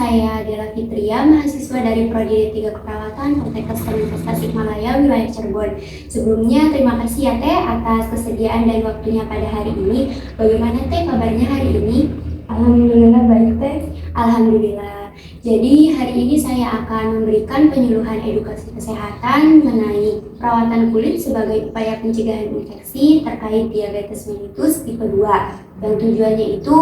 saya Dela Fitria, mahasiswa dari Prodi D3 Keperawatan Fakultas Teknik Tasikmalaya, wilayah Cirebon. Sebelumnya, terima kasih ya Teh atas kesediaan dan waktunya pada hari ini. Bagaimana Teh kabarnya hari ini? Alhamdulillah baik Teh. Alhamdulillah. Jadi hari ini saya akan memberikan penyuluhan edukasi kesehatan mengenai perawatan kulit sebagai upaya pencegahan infeksi terkait diabetes mellitus tipe 2. Dan tujuannya itu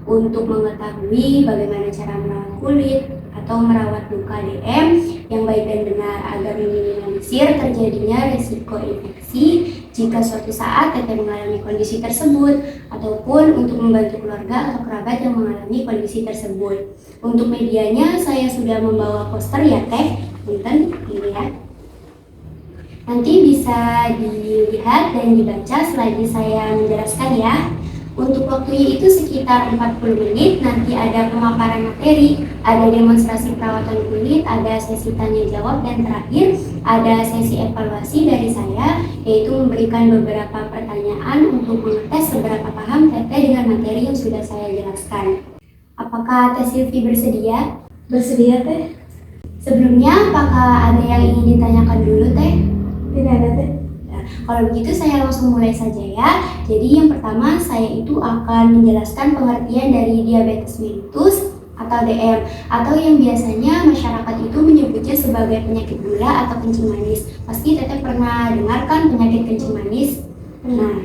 untuk mengetahui bagaimana cara merawat kulit atau merawat luka DM yang baik dan benar agar meminimalisir terjadinya risiko infeksi jika suatu saat Teteh mengalami kondisi tersebut, ataupun untuk membantu keluarga atau kerabat yang mengalami kondisi tersebut. Untuk medianya saya sudah membawa poster ya Teh, punten ini ya. Nanti bisa dilihat dan dibaca selagi saya menjelaskan ya. Untuk waktunya itu sekitar 40 menit, nanti ada pemaparan materi, ada demonstrasi perawatan kulit, ada sesi tanya jawab, dan terakhir ada sesi evaluasi dari saya, yaitu memberikan beberapa pertanyaan untuk mengetes seberapa paham Teteh dengan materi yang sudah saya jelaskan. Apakah Teh Silvi bersedia? Bersedia Teh? Sebelumnya, apakah ada yang ingin ditanyakan dulu Teh? Tidak ada Teh. Kalau begitu saya langsung mulai saja ya. Jadi yang pertama saya itu akan menjelaskan pengertian dari diabetes mellitus atau DM, atau yang biasanya masyarakat itu menyebutnya sebagai penyakit gula atau kencing manis. Pasti Teteh pernah dengarkan penyakit kencing manis? Nah,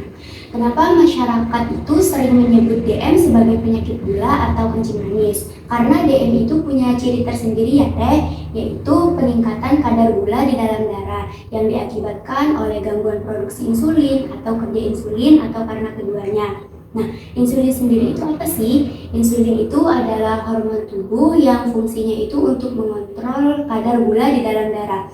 kenapa masyarakat itu sering menyebut DM sebagai penyakit gula atau kencing manis? Karena DM itu punya ciri tersendiri ya Teh, yaitu peningkatan kadar gula di dalam darah yang diakibatkan oleh gangguan produksi insulin atau kerja insulin atau karena keduanya. Nah, insulin sendiri itu apa sih? Insulin itu adalah hormon tubuh yang fungsinya itu untuk mengontrol kadar gula di dalam darah.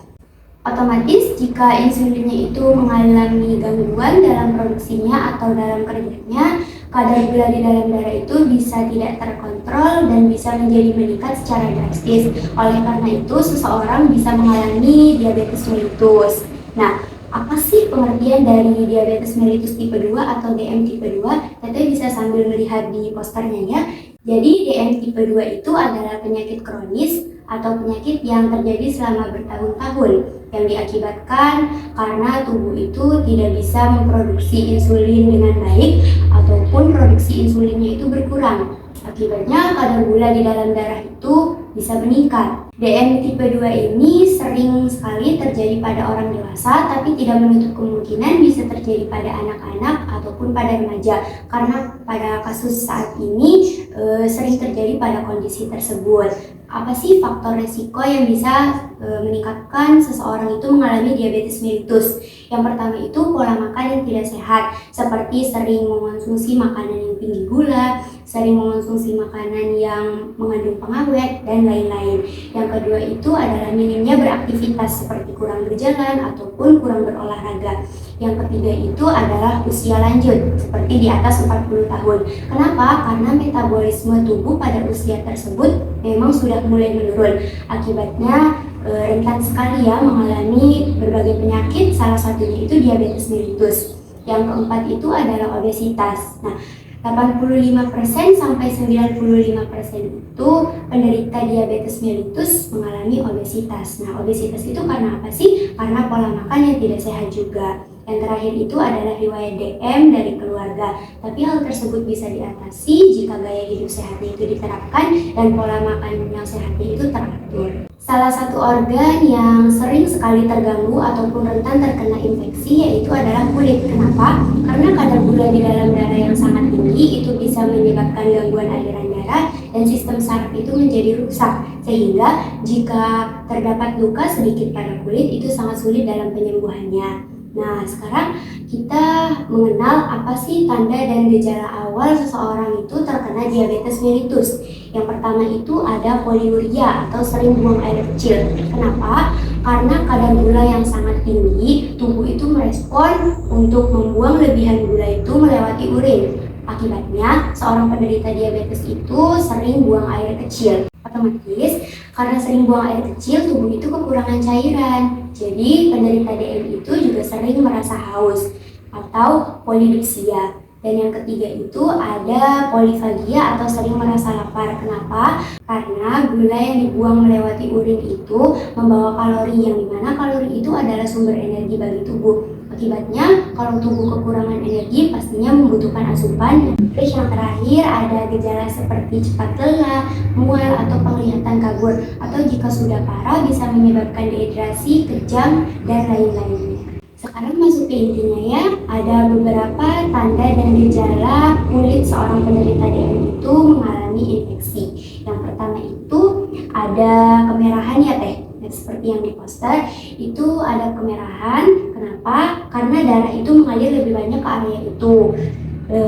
Otomatis jika insulinnya itu mengalami gangguan dalam produksinya atau dalam kerjanya, kadar gula di dalam darah itu bisa tidak terkontrol dan bisa menjadi meningkat secara drastis. Oleh karena itu, seseorang bisa mengalami diabetes mellitus. Nah, apa sih pengertian dari diabetes mellitus tipe 2 atau DM tipe 2? Teteh bisa sambil melihat di posternya ya. Jadi DM tipe 2 itu adalah penyakit kronis atau penyakit yang terjadi selama bertahun-tahun yang diakibatkan karena tubuh itu tidak bisa memproduksi insulin dengan baik ataupun produksi insulinnya itu berkurang. Akibatnya kadar gula di dalam darah itu bisa meningkat. DM tipe 2 ini sering sekali terjadi pada orang dewasa, tapi tidak menutup kemungkinan bisa terjadi pada anak-anak ataupun pada remaja, karena pada kasus saat ini sering terjadi pada kondisi tersebut. Apa sih faktor resiko yang bisa meningkatkan seseorang itu mengalami diabetes mellitus? Yang pertama itu pola makan yang tidak sehat, seperti sering mengonsumsi makanan yang tinggi gula, sering mengonsumsi makanan yang mengandung pengawet, dan lain-lain. Yang kedua itu adalah minimnya beraktivitas seperti kurang berjalan ataupun kurang berolahraga. Yang ketiga itu adalah usia lanjut, seperti di atas 40 tahun. Kenapa? Karena metabolisme tubuh pada usia tersebut memang sudah mulai menurun. Akibatnya rentan sekali ya mengalami berbagai penyakit, salah satunya itu diabetes mellitus. Yang keempat itu adalah obesitas. Nah, 85% sampai 95% itu penderita diabetes mellitus mengalami obesitas. Nah, obesitas itu karena apa sih? Karena pola makan yang tidak sehat juga. Yang terakhir itu adalah riwayat DM dari keluarga. Tapi hal tersebut bisa diatasi jika gaya hidup sehatnya itu diterapkan dan pola makan yang sehatnya itu teratur. Salah satu organ yang sering sekali terganggu ataupun rentan terkena infeksi yaitu adalah kulit. Kenapa? Karena kadar gula di dalam darah yang sangat tinggi itu bisa menyebabkan gangguan aliran darah dan sistem saraf itu menjadi rusak. Sehingga jika terdapat luka sedikit pada kulit itu sangat sulit dalam penyembuhannya. Nah, sekarang kita mengenal apa sih tanda dan gejala awal seseorang itu terkena diabetes mellitus. Yang pertama itu ada poliuria atau sering buang air kecil. Kenapa? Karena kadar gula yang sangat tinggi, tubuh itu merespon untuk membuang lebihan gula itu melewati urin. Akibatnya, seorang penderita diabetes itu sering buang air kecil. Otomatis, karena sering buang air kecil, tubuh itu kekurangan cairan. Jadi, penderita DM itu juga sering merasa haus atau polidipsia. Dan yang ketiga itu ada polifagia atau sering merasa lapar. Kenapa? Karena gula yang dibuang melewati urin itu membawa kalori, yang dimana kalori itu adalah sumber energi bagi tubuh. Akibatnya, kalau tubuh kekurangan energi pastinya membutuhkan asupan. Terus yang terakhir ada gejala seperti cepat lelah, mual atau penglihatan kabur, atau jika sudah parah bisa menyebabkan dehidrasi, kejang, dan lain-lainnya. Sekarang masuk ke intinya ya, ada beberapa tanda dan gejala kulit seorang penderita DM itu mengalami infeksi. Yang pertama itu ada kemerahan ya teh, seperti yang di poster, itu ada kemerahan. Kenapa? Karena darah itu mengalir lebih banyak ke area itu,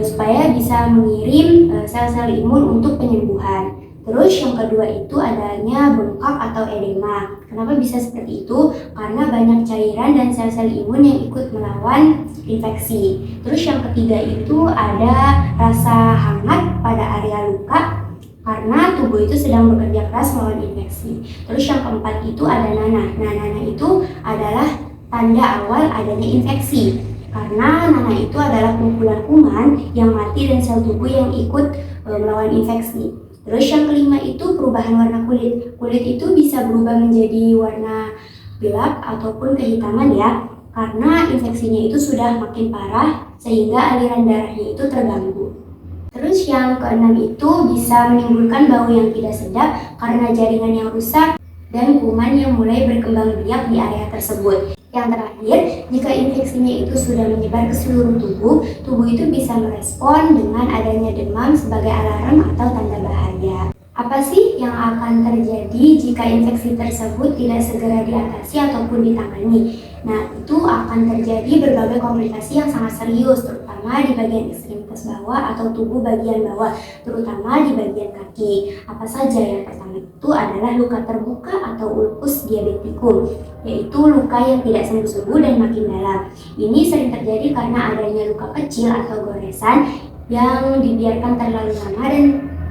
supaya bisa mengirim sel-sel imun untuk penyembuhan. Terus yang kedua itu adanya bengkak atau edema. Kenapa bisa seperti itu? Karena banyak cairan dan sel-sel imun yang ikut melawan infeksi. Terus yang ketiga itu ada rasa hangat pada area luka karena tubuh itu sedang bekerja keras melawan infeksi. Terus yang keempat itu ada nanah. Nah, nanah itu adalah tanda awal adanya infeksi. Karena nanah itu adalah kumpulan kuman yang mati dan sel tubuh yang ikut melawan infeksi. Terus yang kelima itu perubahan warna kulit. Kulit itu bisa berubah menjadi warna gelap ataupun kehitaman ya, karena infeksinya itu sudah makin parah sehingga aliran darahnya itu terganggu. Terus yang keenam itu bisa menimbulkan bau yang tidak sedap karena jaringan yang rusak dan kuman yang mulai berkembang biak di area tersebut. Yang terakhir, jika infeksinya itu sudah menyebar ke seluruh tubuh, tubuh itu bisa merespon dengan adanya demam sebagai alarm atau tanda bahaya. Apa sih yang akan terjadi jika infeksi tersebut tidak segera diatasi ataupun ditangani? Nah, itu akan terjadi berbagai komplikasi yang sangat serius, terutama di bagian ekstremitas bawah atau tubuh bagian bawah, terutama di bagian kaki. Apa saja? Yang pertama itu adalah luka terbuka atau ulcus diabeticum, yaitu luka yang tidak sembuh-sembuh dan makin dalam. Ini sering terjadi karena adanya luka kecil atau goresan yang dibiarkan terlalu lama dan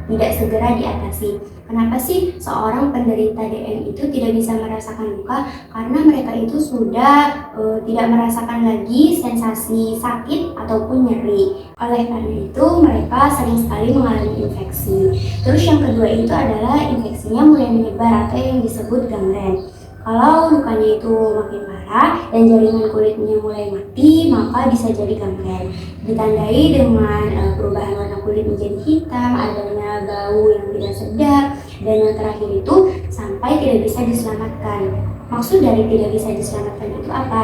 tidak segera diatasi. Kenapa sih seorang penderita DM itu tidak bisa merasakan luka? Karena mereka itu sudah tidak merasakan lagi sensasi sakit ataupun nyeri. Oleh karena itu mereka sering sekali mengalami infeksi. Terus yang kedua itu adalah infeksinya mulai menyebar atau yang disebut gangren. Kalau lukanya itu makin parah dan jaringan kulitnya mulai mati, maka bisa jadi gangren. Ditandai dengan perubahan warna kulit menjadi hitam, adanya bau yang tidak sedap, dan yang terakhir itu sampai tidak bisa diselamatkan. Maksud dari tidak bisa diselamatkan itu apa?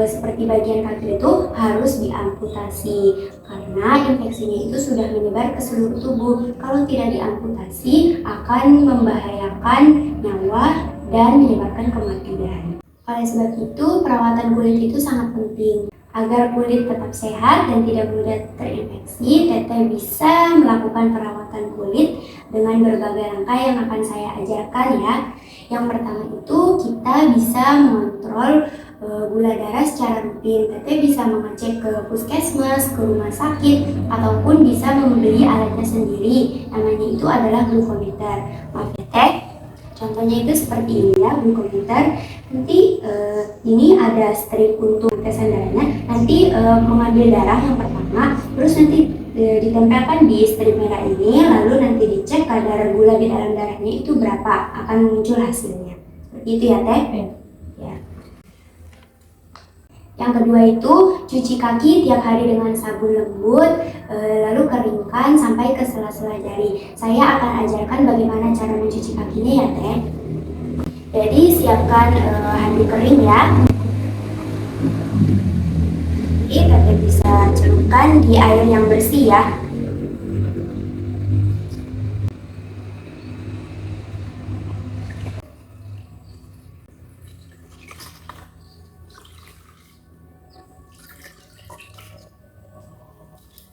Seperti bagian kaki itu harus diamputasi karena infeksinya itu sudah menyebar ke seluruh tubuh. Kalau tidak diamputasi akan membahayakan nyawa dan menyebabkan kematian. Oleh sebab itu, perawatan kulit itu sangat penting. Agar kulit tetap sehat dan tidak mudah terinfeksi, Teteh bisa melakukan perawatan kulit dengan berbagai langkah yang akan saya ajarkan ya. Yang pertama itu kita bisa mengontrol gula darah secara rutin. Teteh bisa mengecek ke puskesmas, ke rumah sakit, ataupun bisa membeli alatnya sendiri. Namanya itu adalah glukometer. Maaf ya Teh. Contohnya itu seperti ini ya, glukometer. Nanti ini ada strip untuk tetesan darahnya. Nanti mengambil darah yang pertama, terus nanti ditempelkan di strip merah ini, lalu nanti dicek kadar gula di dalam darahnya itu berapa, akan muncul hasilnya. Seperti itu ya Teh. Ya. Yang kedua itu cuci kaki tiap hari dengan sabun lembut, lalu keringkan sampai ke sela-sela jari. Saya akan ajarkan bagaimana cara mencuci kakinya ya Teh. Jadi siapkan handuk kering ya. Ini Teteh bisa celupkan di air yang bersih ya.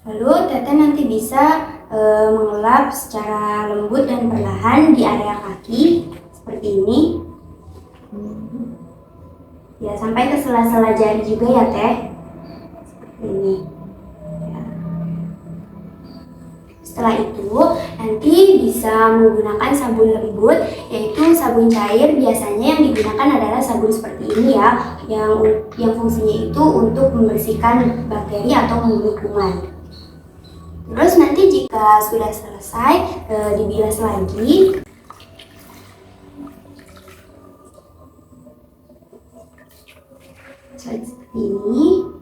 Lalu Teteh nanti bisa mengelap secara lembut dan perlahan di area kaki seperti ini. Ya, sampai ke sela-sela jari juga ya Teh. Seperti ini. Ya. Setelah itu nanti bisa menggunakan sabun lembut, yaitu sabun cair. Biasanya yang digunakan adalah sabun seperti ini ya, yang fungsinya itu untuk membersihkan bakteri atau membunuh kuman. Terus nanti jika sudah selesai, dibilas lagi. Seperti ini.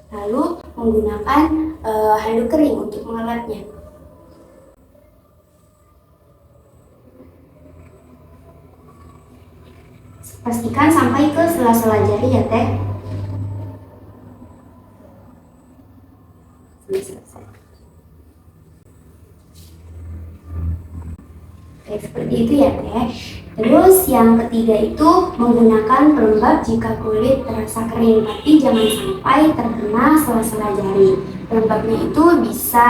Lalu menggunakan handuk kering untuk mengelapnya. Pastikan sampai ke sela-sela jari ya teh. Sudah selesai. Oke, seperti itu ya teh. Terus yang ketiga itu menggunakan pelembab jika kulit terasa kering, tapi jangan sampai terkena sela-sela jari. Pelembabnya itu bisa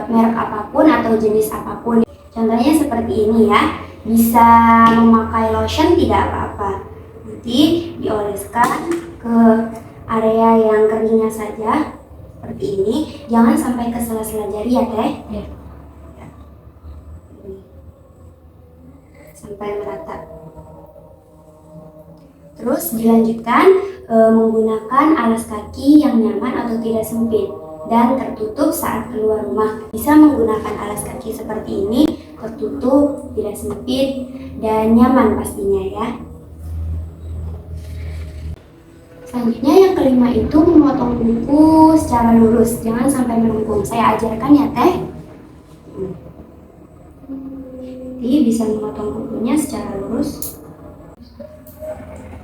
merek apapun atau jenis apapun. Contohnya seperti ini ya, bisa memakai lotion tidak apa-apa. Nanti dioleskan ke area yang keringnya saja, seperti ini. Jangan sampai ke sela-sela jari ya teh. Ya. Sampai merata. Terus dilanjutkan menggunakan alas kaki yang nyaman atau tidak sempit dan tertutup saat keluar rumah. Bisa menggunakan alas kaki seperti ini, tertutup, tidak sempit, dan nyaman pastinya ya. Selanjutnya yang kelima itu memotong kuku secara lurus, jangan sampai melengkung. Saya ajarkan ya teh. Jadi bisa memotong kukunya secara lurus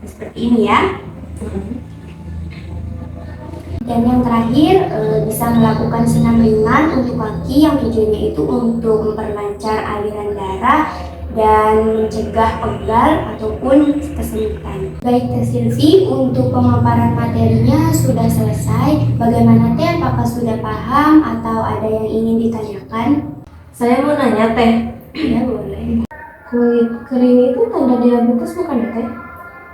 seperti ini ya. Dan yang terakhir bisa melakukan senam ringan untuk kaki yang tujuannya itu untuk memperlancar aliran darah dan mencegah pegal ataupun kesemutan. Baik Teh Silvi, untuk pemaparan materinya sudah selesai. Bagaimana Teh? Apakah sudah paham atau ada yang ingin ditanyakan? Saya mau nanya teh, Ya boleh. kulit kering itu tanda diabetes bukan ya teh?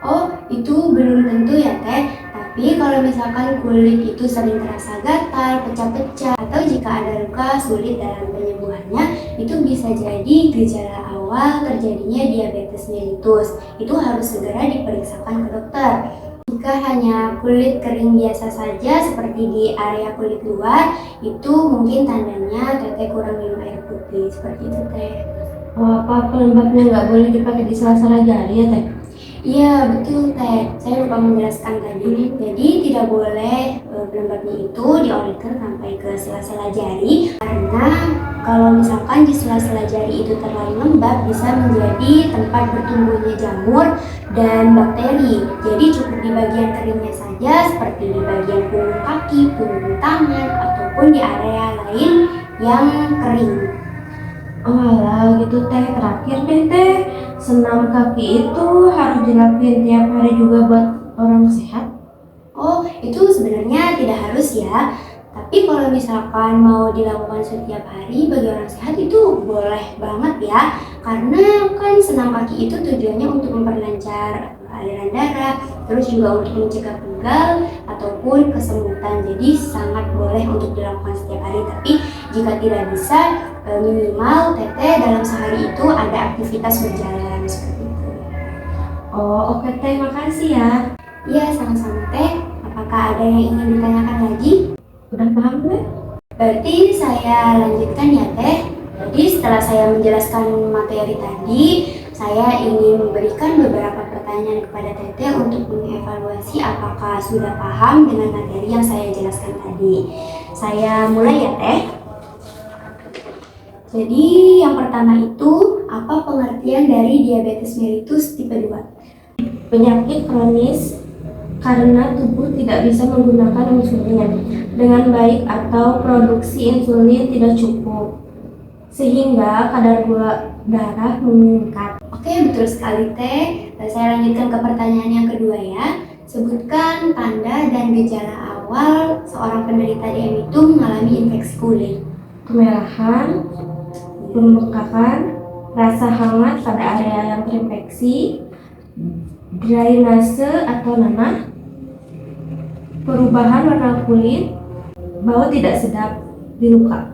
Oh, itu belum tentu ya Teh. Tapi kalau misalkan kulit itu sering terasa gatal, pecah-pecah, atau jika ada luka sulit dalam penyembuhannya, itu bisa jadi gejala awal terjadinya diabetes mellitus. Itu harus segera diperiksakan ke dokter. Jika hanya kulit kering biasa saja seperti di area kulit luar, itu mungkin tandanya Teteh kurang minum air putih, seperti itu Teh. Oh, apa pelembabnya nggak boleh dipakai di sela-sela jari ya teh? Iya betul Teh, saya lupa menjelaskan tadi. Jadi tidak boleh pelembabnya itu dioleskan sampai ke sela-sela jari, karena kalau misalkan di sela-sela jari itu terlalu lembab bisa menjadi tempat bertumbuhnya jamur dan bakteri. Jadi cukup di bagian keringnya saja, seperti di bagian punggung kaki, punggung tangan, ataupun di area lain yang kering. Oh alah gitu teh, terakhir deh teh, senam kaki itu harus dilakuin tiap hari juga buat orang sehat? Oh, itu sebenarnya tidak harus ya. Tapi kalau misalkan mau dilakukan setiap hari bagi orang sehat itu boleh banget ya. Karena kan senam kaki itu tujuannya untuk memperlancar aliran darah, terus juga untuk mencegah pegal ataupun kesemutan. Jadi sangat boleh untuk dilakukan setiap hari. Tapi jika tidak bisa, minimal Teteh dalam sehari itu ada aktivitas berjalan seperti itu. Oh oke teh, makasih ya. Iya, sama-sama Teh. Apakah ada yang ingin ditanyakan lagi? Udah paham teh? Berarti saya lanjutkan ya Teh. Jadi setelah saya menjelaskan materi tadi, saya ingin memberikan beberapa pertanyaan kepada Teteh untuk mengevaluasi apakah sudah paham dengan materi yang saya jelaskan tadi. Saya mulai ya Teh. Jadi yang pertama itu, apa pengertian dari diabetes mellitus tipe 2? Penyakit kronis karena tubuh tidak bisa menggunakan insulin dengan baik atau produksi insulin tidak cukup sehingga kadar gula darah meningkat. Oke, betul sekali Teh. Saya lanjutkan ke pertanyaan yang kedua ya. Sebutkan tanda dan gejala awal seorang penderita DM itu mengalami infeksi kulit. Kemerahan, pembekakan, rasa hangat pada area yang terinfeksi, drainase atau nanah, perubahan warna kulit, bau tidak sedap di luka,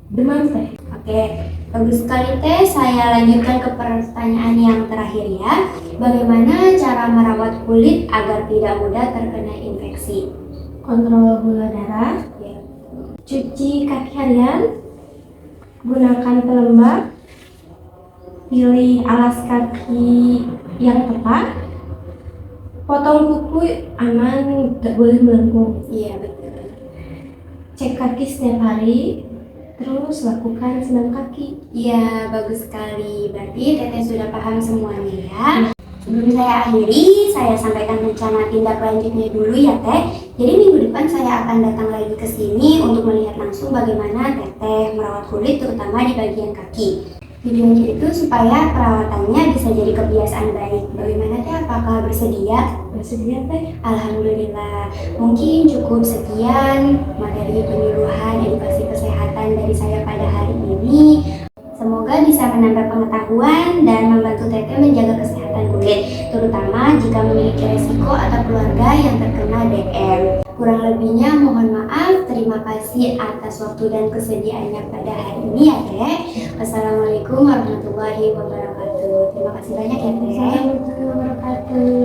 demam teh. Oke, bagus sekali Teh. Saya lanjutkan ke pertanyaan yang terakhir ya. Bagaimana cara merawat kulit agar tidak mudah terkena infeksi? Kontrol gula darah, Ya. cuci kaki harian, gunakan pelembab, pilih alas kaki yang tepat, potong kuku aman, tidak boleh melengkung, Iya, betul. cek kaki setiap hari, terus lakukan senam kaki. Iya, bagus sekali. Berarti Teteh sudah paham semuanya ya. Sebelum saya akhiri, saya sampaikan rencana tindak lanjutnya dulu ya Teh. Jadi minggu depan saya akan datang lagi ke sini untuk melihat langsung bagaimana Teteh merawat kulit terutama di bagian kaki. Tujuannya itu supaya perawatannya bisa jadi kebiasaan baik. Bagaimana Teh? Apakah bersedia? Bersedia Teh? Alhamdulillah. Mungkin cukup sekian materi penyuluhan edukasi kesehatan dari saya pada hari ini. Semoga bisa menambah pengetahuan dan membantu Teteh menjaga kesehatan kulit, terutama jika memiliki resiko atau keluarga yang terkena DM. Kurang lebihnya mohon maaf, terima kasih atas waktu dan kesediaannya pada hari ini ya Teh. Wassalamualaikum warahmatullahi wabarakatuh. Terima kasih banyak ya Teh. Assalamualaikum warahmatullahi wabarakatuh.